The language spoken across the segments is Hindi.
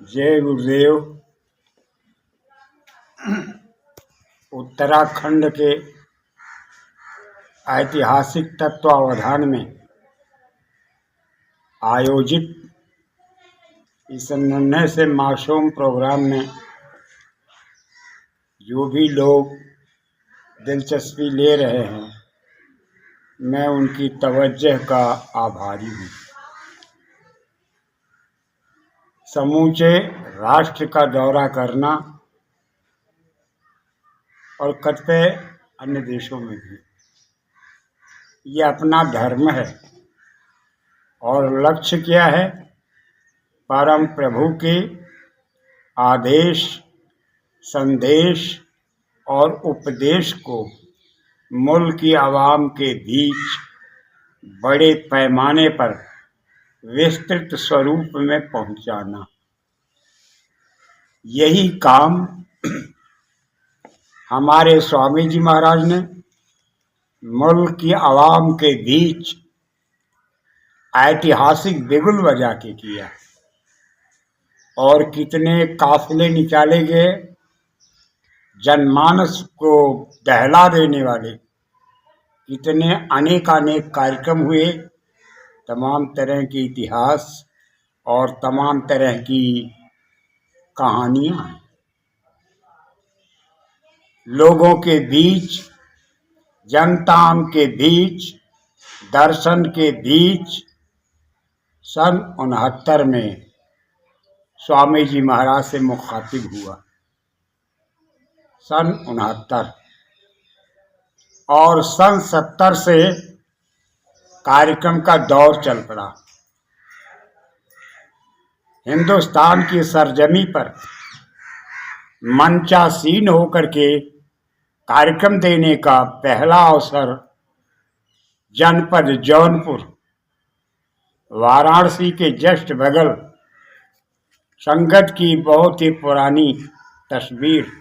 जय गुरुदेव। उत्तराखंड के ऐतिहासिक तत्वावधान में आयोजित इस निर्णय से मासूम प्रोग्राम में जो भी लोग दिलचस्पी ले रहे हैं, मैं उनकी तवज्जो का आभारी हूँ। समूचे राष्ट्र का दौरा करना और कतिपय अन्य देशों में भी ये अपना धर्म है। और लक्ष्य क्या है? परम प्रभु के आदेश, संदेश और उपदेश को मुल्क की आवाम के बीच बड़े पैमाने पर विस्तृत स्वरूप में पहुंचाना। यही काम हमारे स्वामी जी महाराज ने मुल्क की आवाम के बीच ऐतिहासिक बिगुल बजा के किया। और कितने काफिले निकाले गए, जनमानस को दहला देने वाले कितने अनेकानेक कार्यक्रम हुए। तमाम तरह के इतिहास और तमाम तरह की कहानियां हैं। लोगों के बीच, जनता के बीच, दर्शन के बीच सन 69 में स्वामी जी महाराज से मुखातिब हुआ। सन 69 और सन 70 से कार्यक्रम का दौर चल पड़ा। हिंदुस्तान की सरजमी पर मंचासीन होकर के कार्यक्रम देने का पहला अवसर जनपद जौनपुर, वाराणसी के जस्ट बगल संगत की बहुत ही पुरानी तस्वीर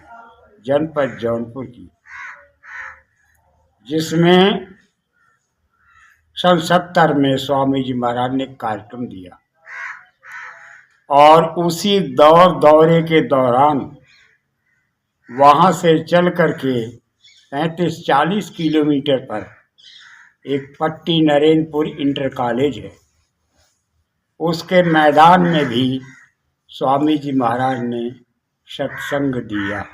जनपद जौनपुर की, जिसमें सन 70 में स्वामी जी महाराज ने कार्यक्रम दिया। और उसी दौरे के दौरान वहाँ से चल करके 35-40 किलोमीटर पर एक पट्टी नरेंद्रपुर इंटर कॉलेज है, उसके मैदान में भी स्वामी जी महाराज ने सत्संग दिया।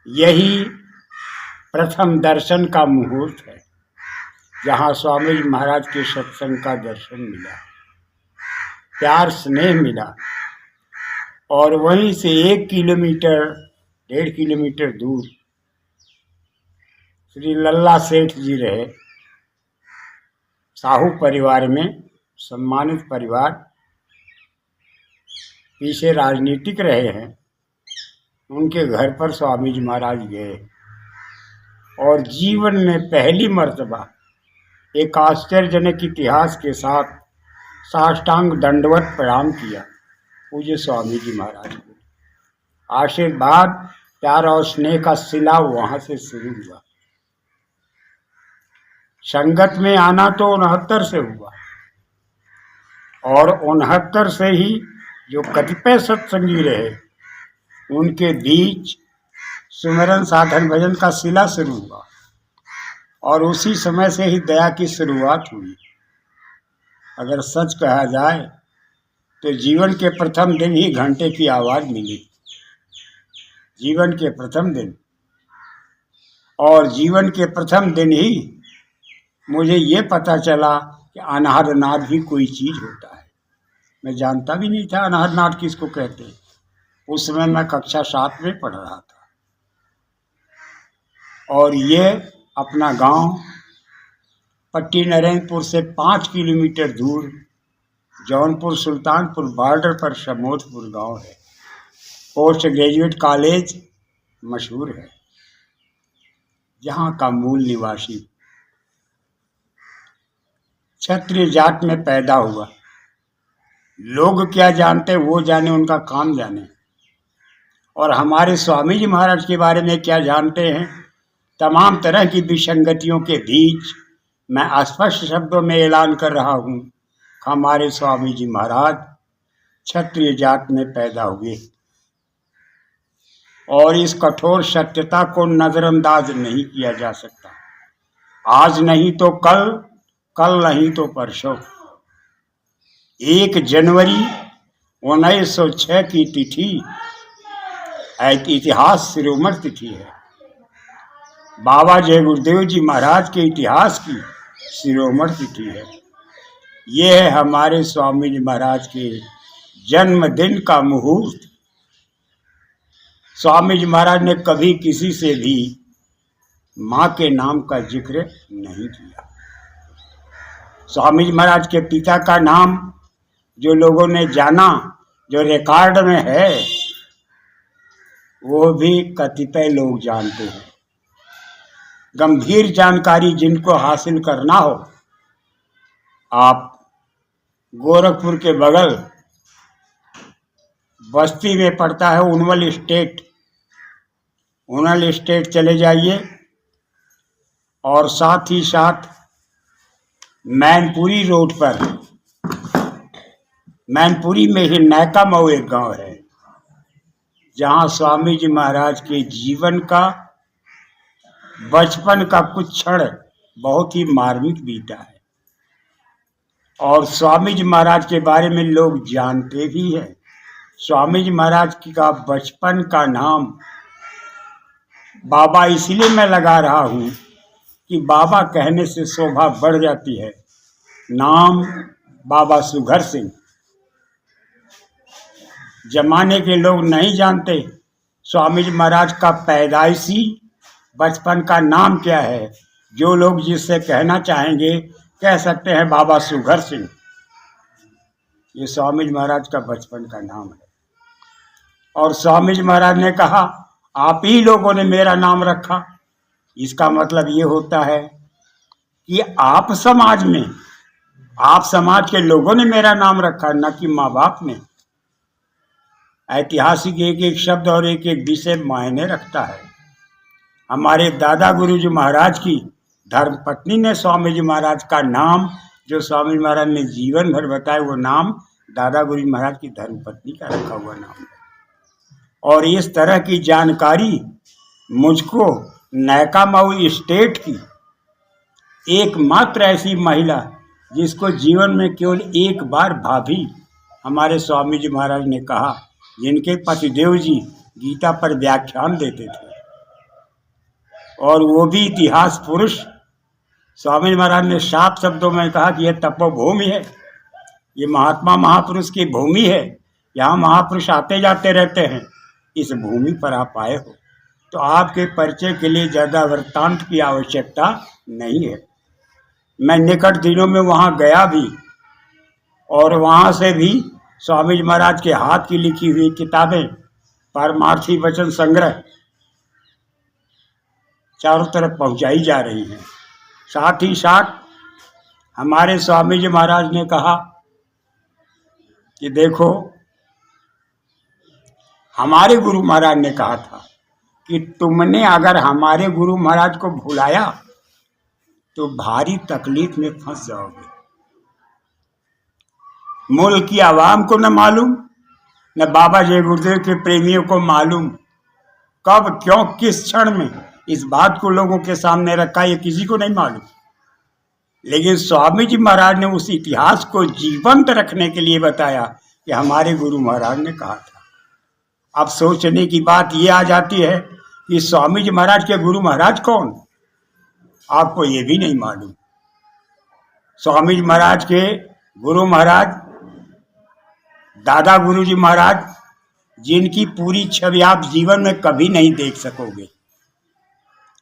यही प्रथम दर्शन का मुहूर्त है, जहाँ स्वामी जी महाराज के सत्संग का दर्शन मिला, प्यार स्नेह मिला। और वहीं से 1 किलोमीटर 1.5 किलोमीटर दूर श्री लल्ला सेठ जी रहे, साहू परिवार में सम्मानित परिवार, पीछे राजनीतिक रहे हैं। उनके घर पर स्वामी जी महाराज गए और जीवन में पहली मर्तबा एक आश्चर्यजनक इतिहास के साथ साष्टांग दंडवत प्रणाम किया पूज्य स्वामी जी महाराज को। आशीर्वाद, प्यार और स्नेह का सिला वहां से शुरू हुआ। संगत में आना तो 69 से हुआ, और 69 से ही जो कतिपय सत्संगी रहे उनके बीच सुमिरन साधन भजन का सिला शुरू हुआ। और उसी समय से ही दया की शुरुआत हुई। अगर सच कहा जाए तो जीवन के प्रथम दिन ही घंटे की आवाज मिली। जीवन के प्रथम दिन, और जीवन के प्रथम दिन ही मुझे ये पता चला कि अनाहरनाद भी कोई चीज होता है। मैं जानता भी नहीं था अनाहरनाद किसको कहते हैं। उस समय मैं कक्षा 7 में पढ़ रहा था। और ये अपना गांव पट्टी नरेंद्रपुर से 5 किलोमीटर दूर जौनपुर सुल्तानपुर बॉर्डर पर शमोदपुर गांव है। पोस्ट ग्रेजुएट कॉलेज मशहूर है, जहां का मूल निवासी क्षत्रिय जात में पैदा हुआ। लोग क्या जानते वो जाने, उनका काम जाने। और हमारे स्वामी जी महाराज के बारे में क्या जानते हैं, तमाम तरह की विसंगतियों के बीच मैं स्पष्ट शब्दों में ऐलान कर रहा हूँ, हमारे स्वामी जी महाराज क्षत्रिय जात में पैदा हुए और इस कठोर सत्यता को नजरअंदाज नहीं किया जा सकता। आज नहीं तो कल, कल नहीं तो परसों। 1 जनवरी 1906 की तिथि इतिहास शिरोमणि तिथि है। बाबा जय गुरुदेव जी महाराज के इतिहास की शिरोमणि तिथि है। ये है हमारे स्वामी जी महाराज के जन्मदिन का मुहूर्त। स्वामी जी महाराज ने कभी किसी से भी माँ के नाम का जिक्र नहीं किया। स्वामी जी महाराज के पिता का नाम जो लोगों ने जाना, जो रिकॉर्ड में है, वो भी कतिपय लोग जानते हैं। गंभीर जानकारी जिनको हासिल करना हो, आप गोरखपुर के बगल बस्ती में पड़ता है उनवल स्टेट चले जाइए और साथ ही साथ मैनपुरी रोड पर, मैनपुरी में ही नैका मऊ एक गांव है जहां स्वामी जी महाराज के जीवन का, बचपन का कुछ क्षण बहुत ही मार्मिक बीता है और स्वामी जी महाराज के बारे में लोग जानते भी हैं। स्वामी जी महाराज का बचपन का नाम बाबा इसलिए मैं लगा रहा हूँ कि बाबा कहने से शोभा बढ़ जाती है। नाम बाबा सुघर सिंह। जमाने के लोग नहीं जानते स्वामी जी महाराज का पैदाइशी बचपन का नाम क्या है। जो लोग जिससे कहना चाहेंगे कह सकते हैं बाबा सुघर सिंह। ये स्वामी जी महाराज का बचपन का नाम है और स्वामी जी महाराज ने कहा आप ही लोगों ने मेरा नाम रखा। इसका मतलब ये होता है कि आप समाज में, आप समाज के लोगों ने मेरा नाम रखा, न कि माँ बाप ने। ऐतिहासिक एक एक शब्द और एक एक विषय मायने रखता है। हमारे दादा गुरु जी महाराज की धर्मपत्नी ने स्वामी जी महाराज का नाम, जो स्वामी जी महाराज ने जीवन भर बताया, वो नाम दादा गुरु जी महाराज की धर्मपत्नी का रखा हुआ नाम है। और इस तरह की जानकारी मुझको नैका मऊ स्टेट की एकमात्र ऐसी महिला जिसको जीवन में केवल एक बार भाभी हमारे स्वामी जी महाराज ने कहा, जिनके पतिदेव जी गीता पर व्याख्यान देते थे और वो भी इतिहास पुरुष। स्वामी जी महाराज ने 7 शब्दों में कहा कि यह तपोभूमि है, ये महात्मा महापुरुष की भूमि है, यहाँ महापुरुष आते जाते रहते हैं, इस भूमि पर आप आए हो। तो आपके परिचय के लिए ज़्यादा वृत्तांत की आवश्यकता नहीं है। मैं निकट दिनों में वहाँ गया भी और वहाँ से भी स्वामी जी महाराज के हाथ की लिखी हुई किताबें, परमार्थी वचन संग्रह चारों तरफ पहुँचाई जा रही हैं। साथ ही साथ हमारे स्वामी जी महाराज ने कहा कि देखो, हमारे गुरु महाराज ने कहा था कि तुमने अगर हमारे गुरु महाराज को भुलाया तो भारी तकलीफ में फंस जाओगे। मुल्क की आवाम को न मालूम, न बाबा जय गुरुदेव के प्रेमियों को मालूम कब, क्यों, किस क्षण में इस बात को लोगों के सामने रखा, ये किसी को नहीं मालूम। लेकिन स्वामी जी महाराज ने उस इतिहास को जीवंत रखने के लिए बताया कि हमारे गुरु महाराज ने कहा था। अब सोचने की बात ये आ जाती है कि स्वामी जी महाराज के गुरु महाराज कौन, आपको ये भी नहीं मालूम। स्वामी जी महाराज के गुरु महाराज दादा गुरु जी महाराज, जिनकी पूरी छवि आप जीवन में कभी नहीं देख सकोगे,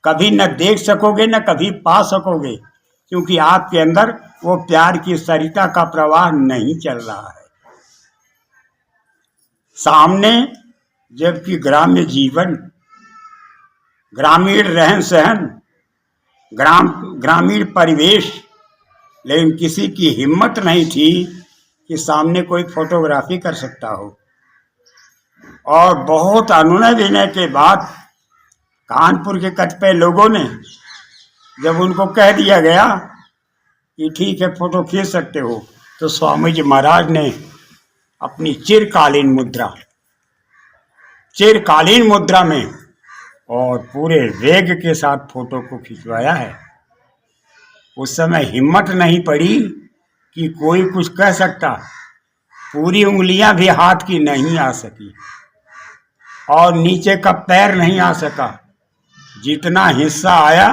कभी न देख सकोगे, न कभी पा सकोगे, क्योंकि आपके अंदर वो प्यार की सरिता का प्रवाह नहीं चल रहा है। सामने जबकि ग्राम्य जीवन, ग्रामीण रहन सहन, ग्रामीण परिवेश, लेकिन किसी की हिम्मत नहीं थी कि सामने कोई फोटोग्राफी कर सकता हो। और बहुत अनुनय विनय के बाद कानपुर के कतिपय लोगों ने जब उनको कह दिया गया कि ठीक है फोटो खींच सकते हो, तो स्वामी जी महाराज ने अपनी चिरकालीन मुद्रा में और पूरे वेग के साथ फोटो को खिंचवाया है। उस समय हिम्मत नहीं पड़ी कि कोई कुछ कह सकता। पूरी उंगलियां भी हाथ की नहीं आ सकी और नीचे का पैर नहीं आ सका। जितना हिस्सा आया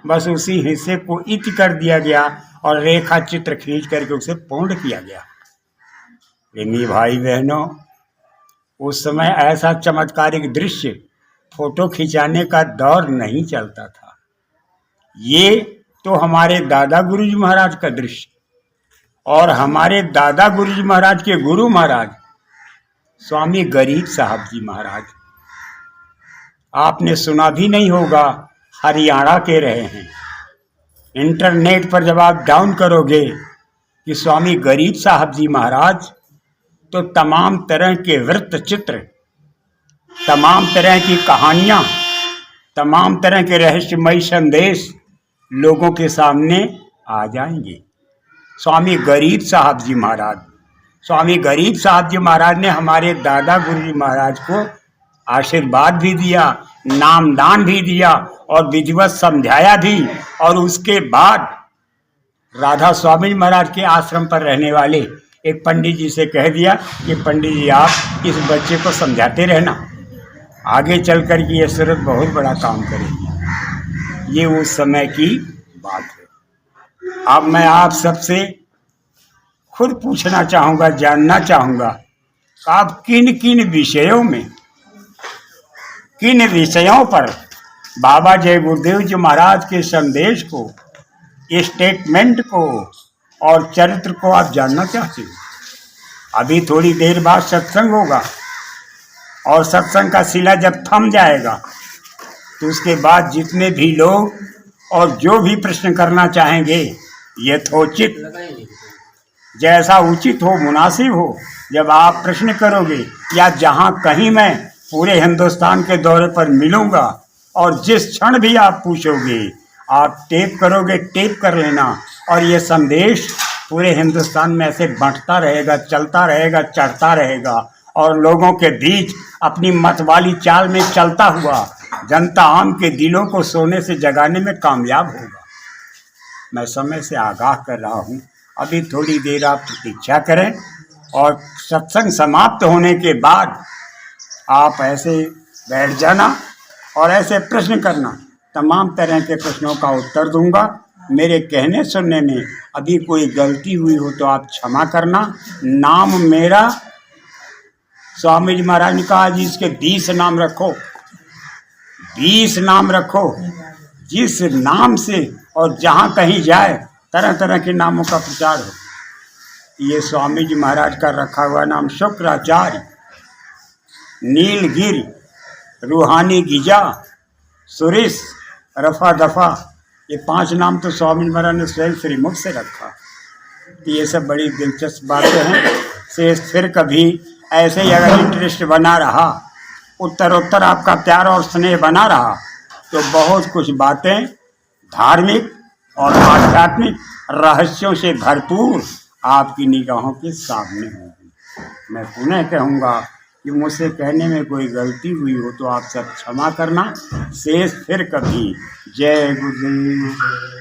बस उसी हिस्से को इच कर दिया गया और रेखा चित्र खींच करके उसे पूर्ण किया गया। प्रेमी भाई बहनों, उस समय ऐसा चमत्कारिक दृश्य फोटो खिंचाने का दौर नहीं चलता था। ये तो हमारे दादा गुरुजी महाराज का दृश्य, और हमारे दादा गुरुजी महाराज के गुरु महाराज स्वामी गरीब साहब जी महाराज, आपने सुना भी नहीं होगा, हरियाणा के रहे हैं। इंटरनेट पर जब आप डाउन करोगे कि स्वामी गरीब साहब जी महाराज, तो तमाम तरह के वृत्त चित्र, तमाम तरह की कहानियां, तमाम तरह के रहस्यमयी संदेश लोगों के सामने आ जाएंगे। स्वामी गरीब साहब जी महाराज ने हमारे दादा गुरुजी महाराज को आशीर्वाद भी दिया, नामदान भी दिया और विधिवत समझाया भी। और उसके बाद राधा स्वामी महाराज के आश्रम पर रहने वाले एक पंडित जी से कह दिया कि पंडित जी आप इस बच्चे को समझाते रहना, आगे चल कर के ये सूरत बहुत बड़ा काम करेगी। ये उस समय की बात है। अब मैं आप सबसे खुद पूछना चाहूँगा, जानना चाहूँगा कि आप किन किन विषयों पर बाबा जय गुरुदेव जी महाराज के संदेश को, स्टेटमेंट को और चरित्र को आप जानना चाहते हो। अभी थोड़ी देर बाद सत्संग होगा और सत्संग का सिला जब थम जाएगा तो उसके बाद जितने भी लोग और जो भी प्रश्न करना चाहेंगे, यथोचित जैसा उचित हो, मुनासिब हो, जब आप प्रश्न करोगे या जहां कहीं मैं पूरे हिंदुस्तान के दौरे पर मिलूंगा और जिस क्षण भी आप पूछोगे, आप टेप करोगे, टेप कर लेना और ये संदेश पूरे हिंदुस्तान में ऐसे बांटता रहेगा, चलता रहेगा, चढ़ता रहेगा और लोगों के बीच अपनी मत वाली चाल में चलता हुआ जनता आम के दिलों को सोने से जगाने में कामयाब होगा। मैं समय से आगाह कर रहा हूँ। अभी थोड़ी देर आप प्रतीक्षा करें और सत्संग समाप्त होने के बाद आप ऐसे बैठ जाना और ऐसे प्रश्न करना। तमाम तरह के प्रश्नों का उत्तर दूंगा। मेरे कहने सुनने में अभी कोई गलती हुई हो तो आप क्षमा करना। नाम मेरा, स्वामी जी महाराज ने कहा जी इसके 20 नाम रखो, 20 नाम रखो, जिस नाम से और जहाँ कहीं जाए तरह तरह के नामों का प्रचार हो। ये स्वामी जी महाराज का रखा हुआ नाम शुक्राचार्य, नीलगिरी, रूहानी गिजा, सुरेश, रफा दफा, ये 5 नाम तो स्वामी जी महाराज ने स्वयं श्रीमुख से रखा। तो ये सब बड़ी दिलचस्प बातें हैं। से फिर कभी ऐसे ही अगर इंटरेस्ट बना रहा, उत्तरोत्तर आपका प्यार और स्नेह बना रहा, तो बहुत कुछ बातें धार्मिक और आध्यात्मिक रहस्यों से भरपूर आपकी निगाहों के सामने होगी। मैं पुनः कहूँगा कि मुझसे कहने में कोई गलती हुई हो तो आप सब क्षमा करना। शेष फिर कभी। जय गुरुदेव।